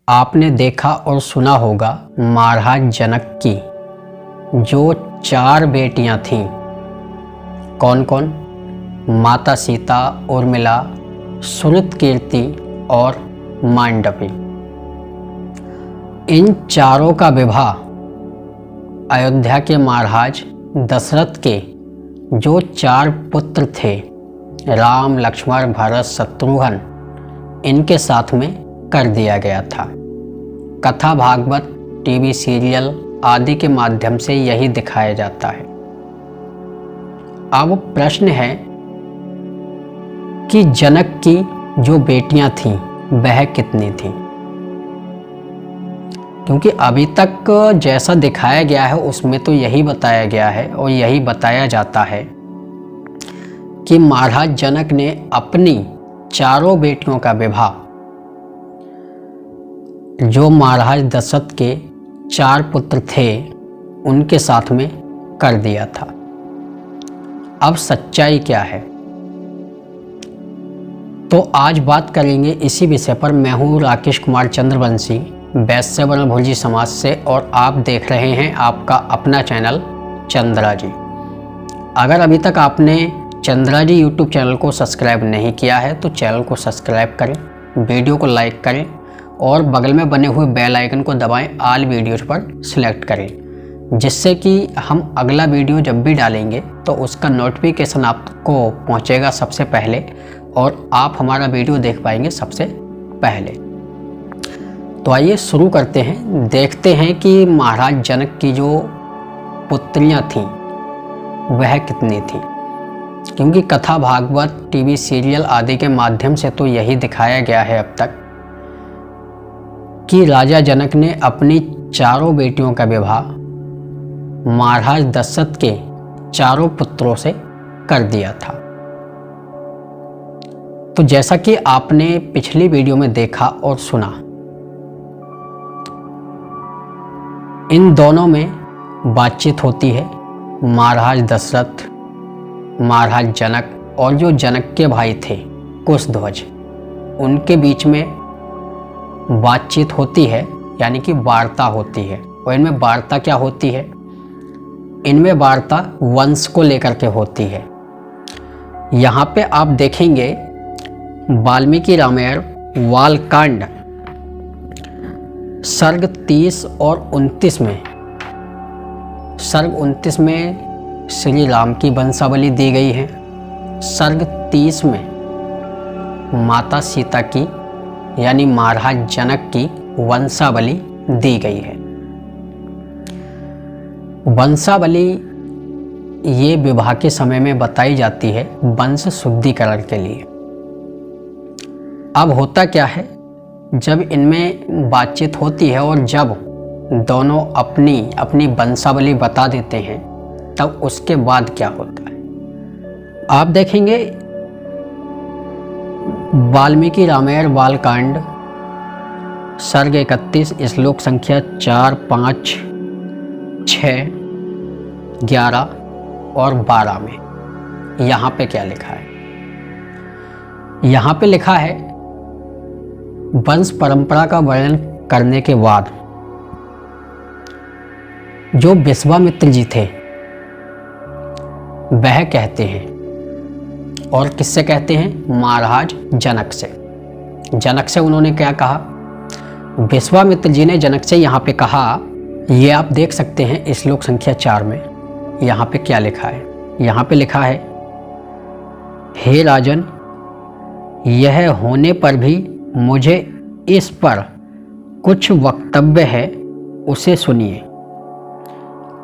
आपने देखा और सुना होगा महाराज जनक की जो 4 बेटियां थीं। कौन कौन? माता सीता, उर्मिला, सुरतकीर्ति और मांडवी। इन चारों का विवाह अयोध्या के महाराज दशरथ के जो 4 पुत्र थे, राम, लक्ष्मण, भरत, शत्रुघ्न, इनके साथ में कर दिया गया था। कथा, भागवत, टीवी सीरियल आदि के माध्यम से यही दिखाया जाता है। अब प्रश्न है कि जनक की जो बेटियां थीं वह कितनी थीं? क्योंकि अभी तक जैसा दिखाया गया है उसमें तो यही बताया गया है और यही बताया जाता है कि महाराज जनक ने अपनी 4 बेटियों का विवाह जो महाराज दशरथ के 4 पुत्र थे उनके साथ में कर दिया था। अब सच्चाई क्या है? तो आज बात करेंगे इसी विषय पर। मैं हूँ राकेश कुमार चंद्रवंशी, वैश्य वर्ण भोजी समाज से, और आप देख रहे हैं आपका अपना चैनल चंद्रा जी। अगर अभी तक आपने चंद्रा जी यूट्यूब चैनल को सब्सक्राइब नहीं किया है तो चैनल को सब्सक्राइब करें, वीडियो को लाइक करें और बगल में बने हुए बेल आइकन को दबाएं, ऑल वीडियोज़ पर सिलेक्ट करें, जिससे कि हम अगला वीडियो जब भी डालेंगे तो उसका नोटिफिकेशन आपको पहुंचेगा सबसे पहले और आप हमारा वीडियो देख पाएंगे सबसे पहले। तो आइए शुरू करते हैं। देखते हैं कि महाराज जनक की जो पुत्रियां थीं वह कितनी थीं। क्योंकि कथा, भागवत, टीवी सीरियल आदि के माध्यम से तो यही दिखाया गया है अब तक कि राजा जनक ने अपनी 4 बेटियों का विवाह महाराज दशरथ के 4 पुत्रों से कर दिया था। तो जैसा कि आपने पिछली वीडियो में देखा और सुना, इन दोनों में बातचीत होती है। महाराज दशरथ, महाराज जनक और जो जनक के भाई थे कुशध्वज, उनके बीच में बातचीत होती है, यानी कि वार्ता होती है। और इनमें वार्ता क्या होती है? इनमें वार्ता वंश को लेकर के होती है। यहाँ पे आप देखेंगे वाल्मीकि रामायण बालकांड सर्ग 30 और 29 में, सर्ग 29 में श्री राम की वंशावली दी गई है। सर्ग 30 में माता सीता की यानी महाराज जनक की वंशावली दी गई है। वंशावली ये विवाह के समय में बताई जाती है वंश शुद्धिकरण के लिए। अब होता क्या है, जब इनमें बातचीत होती है और जब दोनों अपनी अपनी वंशावली बता देते हैं तब उसके बाद क्या होता है आप देखेंगे। वाल्मीकि रामायण बालकांड सर्ग 31 श्लोक संख्या 4, 5, 6, 11 और 12 में यहाँ पे क्या लिखा है? यहाँ पे लिखा है वंश परंपरा का वर्णन करने के बाद जो विश्वामित्र जी थे वह कहते हैं, और किससे कहते हैं? महाराज जनक से। जनक से उन्होंने क्या कहा? विश्वामित्र जी ने जनक से यहाँ पे कहा, ये आप देख सकते हैं श्लोक संख्या 4 में यहाँ पे क्या लिखा है। यहाँ पे लिखा है, हे राजन, यह होने पर भी मुझे इस पर कुछ वक्तव्य है, उसे सुनिए।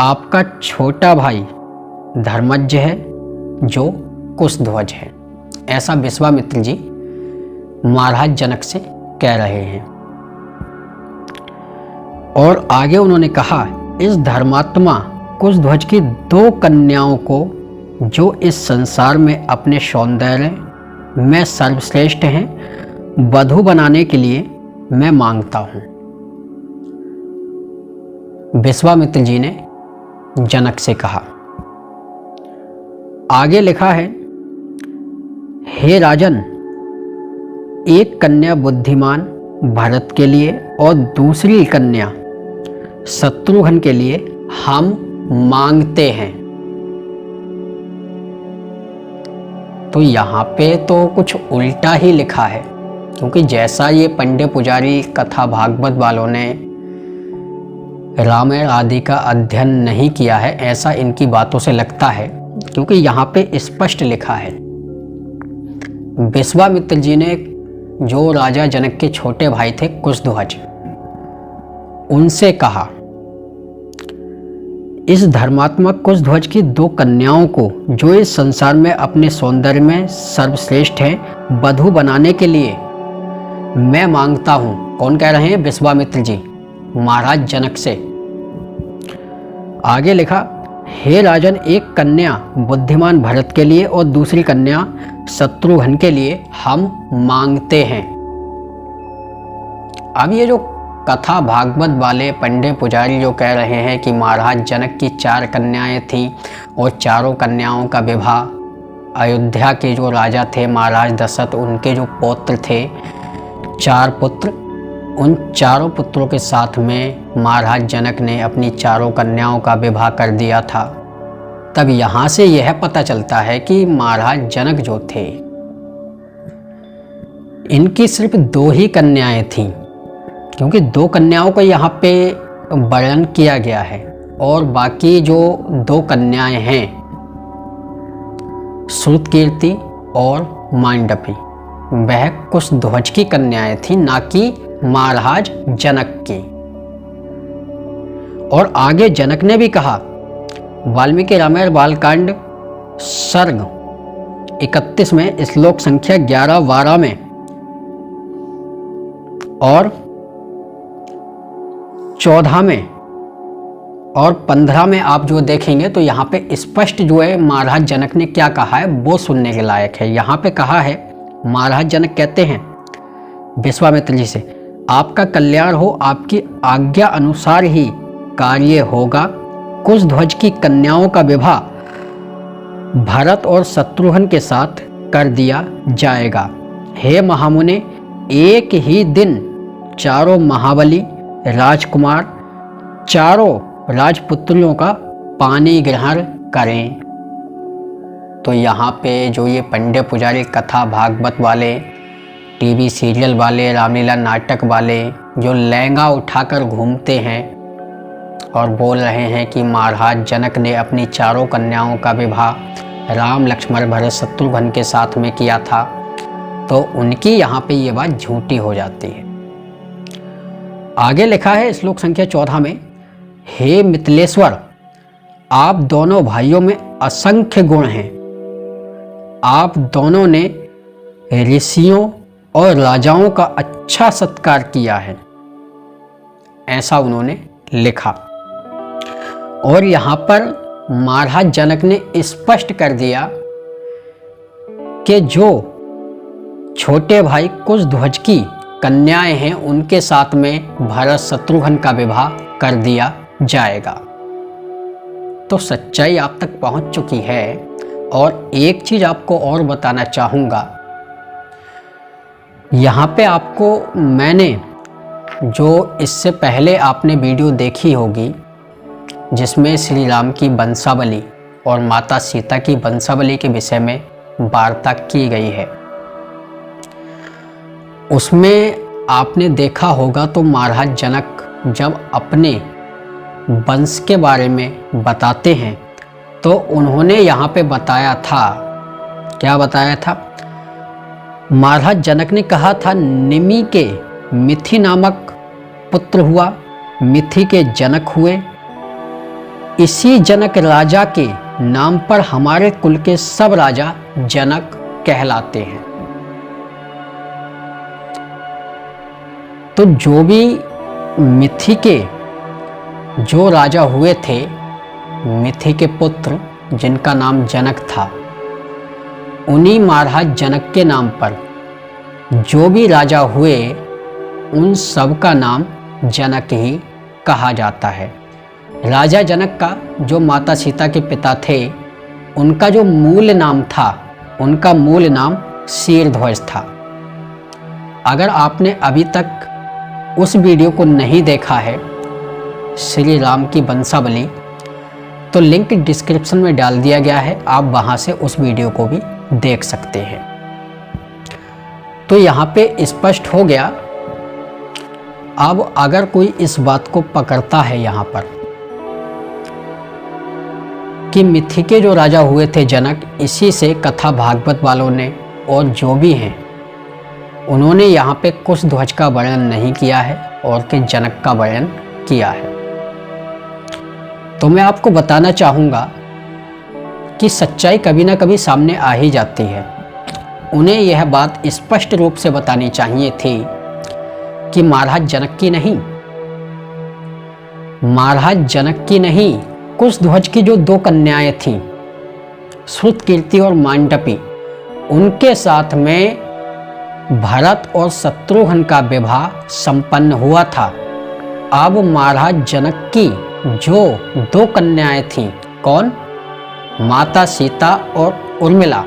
आपका छोटा भाई धर्मज्ञ है जो कुशध्वज है। ऐसा विश्वामित्र जी महाराज जनक से कह रहे हैं। और आगे उन्होंने कहा, इस धर्मात्मा कुशध्वज की 2 कन्याओं को जो इस संसार में अपने सौंदर्य में सर्वश्रेष्ठ हैं, वधू बनाने के लिए मैं मांगता हूं। विश्वामित्र जी ने जनक से कहा। आगे लिखा है, हे राजन, एक कन्या बुद्धिमान भरत के लिए और दूसरी कन्या शत्रुघ्न के लिए हम मांगते हैं। तो यहाँ पे तो कुछ उल्टा ही लिखा है, क्योंकि जैसा ये पंडे पुजारी कथा भागवत वालों ने रामायण आदि का अध्ययन नहीं किया है, ऐसा इनकी बातों से लगता है। क्योंकि यहाँ पे स्पष्ट लिखा है, विश्वामित्र जी ने जो राजा जनक के छोटे भाई थे कुशध्वज, उनसे कहा इस धर्मात्मक कुशध्वज की 2 कन्याओं को, जो इस संसार में अपने सौंदर्य में सर्वश्रेष्ठ हैं, वधू बनाने के लिए मैं मांगता हूं। कौन कह रहे हैं? विश्वामित्र जी महाराज जनक से। आगे लिखा, हे राजन, एक कन्या बुद्धिमान भरत के लिए और दूसरी कन्या शत्रुघ्न के लिए हम मांगते हैं। अब ये जो कथा भागवत वाले पंडे पुजारी जो कह रहे हैं कि महाराज जनक की 4 कन्याएं थीं और चारों कन्याओं का विवाह अयोध्या के जो राजा थे महाराज दशरथ, उनके जो पुत्र थे 4 पुत्र, उन चारों पुत्रों के साथ में महाराज जनक ने अपनी चारों कन्याओं का विवाह कर दिया था। तब यहाँ से यह पता चलता है कि महाराज जनक जो थे, इनकी सिर्फ 2 ही कन्याएं थीं, क्योंकि 2 कन्याओं को यहाँ पे वर्णन किया गया है। और बाकी जो 2 कन्याएं हैं, श्रुतकीर्ति और मांडवी, वह कुशध्वज की कन्याएं थी, ना कि महाराज जनक की। और आगे जनक ने भी कहा, वाल्मीकि रामायण बालकांड सर्ग 31 में श्लोक संख्या 11-12 में और 14 में और 15 में आप जो देखेंगे तो यहाँ पे स्पष्ट जो है महाराज जनक ने क्या कहा है वो सुनने के लायक है। यहाँ पे कहा है, महाराज जनक कहते हैं विश्वामित्र जी से, आपका कल्याण हो, आपकी आज्ञा अनुसार ही कार्य होगा। कुशध्वज की कन्याओं का विवाह भरत और शत्रुघ्न के साथ कर दिया जाएगा। हे महामुने, एक ही दिन चारों महाबली राजकुमार चारों राजपुत्रियों का पानी ग्रहण करें। तो यहाँ पे जो ये पंडे पुजारी कथा भागवत वाले, टीवी सीरियल वाले, रामलीला नाटक वाले जो लहंगा उठाकर घूमते हैं और बोल रहे हैं कि महाराज जनक ने अपनी चारों कन्याओं का विवाह राम लक्ष्मण भरत शत्रुघ्न के साथ में किया था, तो उनकी यहाँ पे ये बात झूठी हो जाती है। आगे लिखा है श्लोक संख्या 14 में, हे मिथिलेश्वर, आप दोनों भाइयों में असंख्य गुण हैं। आप दोनों ने ऋषियों और राजाओं का अच्छा सत्कार किया है, ऐसा उन्होंने लिखा। और यहाँ पर महाराज जनक ने स्पष्ट कर दिया कि जो छोटे भाई कुशध्वज की कन्याएं हैं उनके साथ में भरत शत्रुघ्न का विवाह कर दिया जाएगा। तो सच्चाई आप तक पहुंच चुकी है। और एक चीज आपको और बताना चाहूँगा, यहाँ पे आपको मैंने जो इससे पहले आपने वीडियो देखी होगी जिसमें श्री राम की वंशावली और माता सीता की वंशावली के विषय में वार्ता की गई है, उसमें आपने देखा होगा तो महाराज जनक जब अपने वंश के बारे में बताते हैं तो उन्होंने यहाँ पे बताया था, क्या बताया था? महाराज जनक ने कहा था, निमि के मिथि नामक पुत्र हुआ, मिथि के जनक हुए, इसी जनक राजा के नाम पर हमारे कुल के सब राजा जनक कहलाते हैं। तो जो भी मिथि के जो राजा हुए थे, मिथि के पुत्र जिनका नाम जनक था, उन्हीं महाराज जनक के नाम पर जो भी राजा हुए उन सब का नाम जनक ही कहा जाता है। राजा जनक का जो माता सीता के पिता थे उनका जो मूल नाम था, उनका मूल नाम शीरध्वज था। अगर आपने अभी तक उस वीडियो को नहीं देखा है श्री राम की वंशावली, तो लिंक डिस्क्रिप्शन में डाल दिया गया है, आप वहां से उस वीडियो को भी देख सकते हैं। तो यहाँ पे स्पष्ट हो गया। अब अगर कोई इस बात को पकड़ता है यहाँ पर कि मिथि के जो राजा हुए थे जनक, इसी से कथा भागवत वालों ने और जो भी हैं उन्होंने यहाँ पे कुशध्वज का वर्णन नहीं किया है और के जनक का वर्णन किया है। तो मैं आपको बताना चाहूँगा कि सच्चाई कभी ना कभी सामने आ ही जाती है। उन्हें यह बात स्पष्ट रूप से बतानी चाहिए थी कि महाराज जनक की नहीं, महाराज जनक की नहीं, कुशध्वज की जो 2 कन्याएं थीं, श्रुतकीर्ति और मांडवी, उनके साथ में भरत और शत्रुघ्न का विवाह संपन्न हुआ था। अब महाराज जनक की जो 2 कन्याएं थीं, कौन? माता सीता और उर्मिला,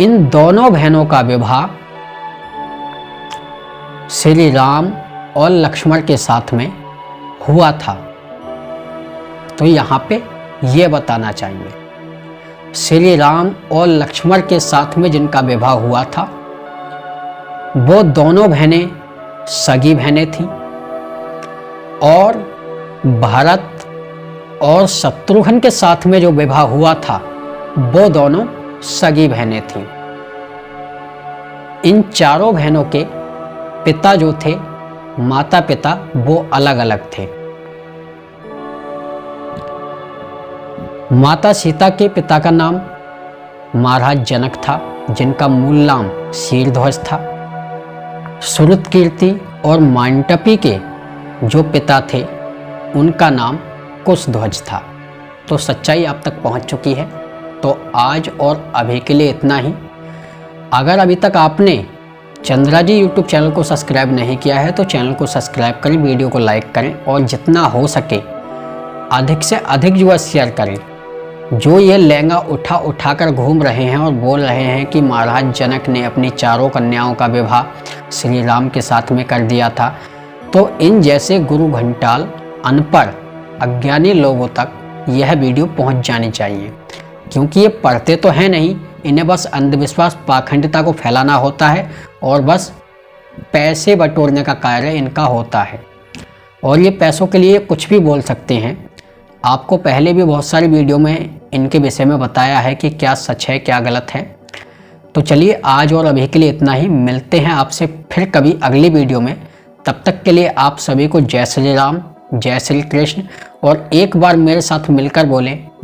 इन दोनों बहनों का विवाह श्री राम और लक्ष्मण के साथ में हुआ था। तो यहाँ पे ये बताना चाहिए, श्री राम और लक्ष्मण के साथ में जिनका विवाह हुआ था वो दोनों बहनें सगी बहनें थीं, और भरत और शत्रुघ्न के साथ में जो विवाह हुआ था वो दोनों सगी बहनें थीं। इन चारों बहनों के पिता जो थे, माता पिता, वो अलग अलग थे। माता सीता के पिता का नाम महाराज जनक था, जिनका मूल नाम शीरध्वज था। श्रुतकीर्ति और मांडवी के जो पिता थे उनका नाम कुशध्वज था। तो सच्चाई आप तक पहुंच चुकी है। तो आज और अभी के लिए इतना ही। अगर अभी तक आपने चंद्रा जी यूट्यूब चैनल को सब्सक्राइब नहीं किया है तो चैनल को सब्सक्राइब करें, वीडियो को लाइक करें और जितना हो सके अधिक से अधिक जो शेयर करें। जो ये लहंगा उठाकर घूम रहे हैं और बोल रहे हैं कि महाराज जनक ने अपनी चारों कन्याओं का विवाह श्री राम के साथ में कर दिया था, तो इन जैसे गुरु घंटाल अनपढ़ अज्ञानी लोगों तक यह वीडियो पहुंच जानी चाहिए, क्योंकि ये पढ़ते तो हैं नहीं, इन्हें बस अंधविश्वास पाखंडता को फैलाना होता है और बस पैसे बटोरने का कार्य इनका होता है। और ये पैसों के लिए कुछ भी बोल सकते हैं। आपको पहले भी बहुत सारी वीडियो में इनके विषय में बताया है कि क्या सच है क्या गलत है। तो चलिए आज और अभी के लिए इतना ही। मिलते हैं आपसे फिर कभी अगली वीडियो में। तब तक के लिए आप सभी को जय श्री राम, जय श्री कृष्ण। और एक बार मेरे साथ मिलकर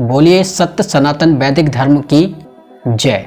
बोलिए सत्य सनातन वैदिक धर्म की जय।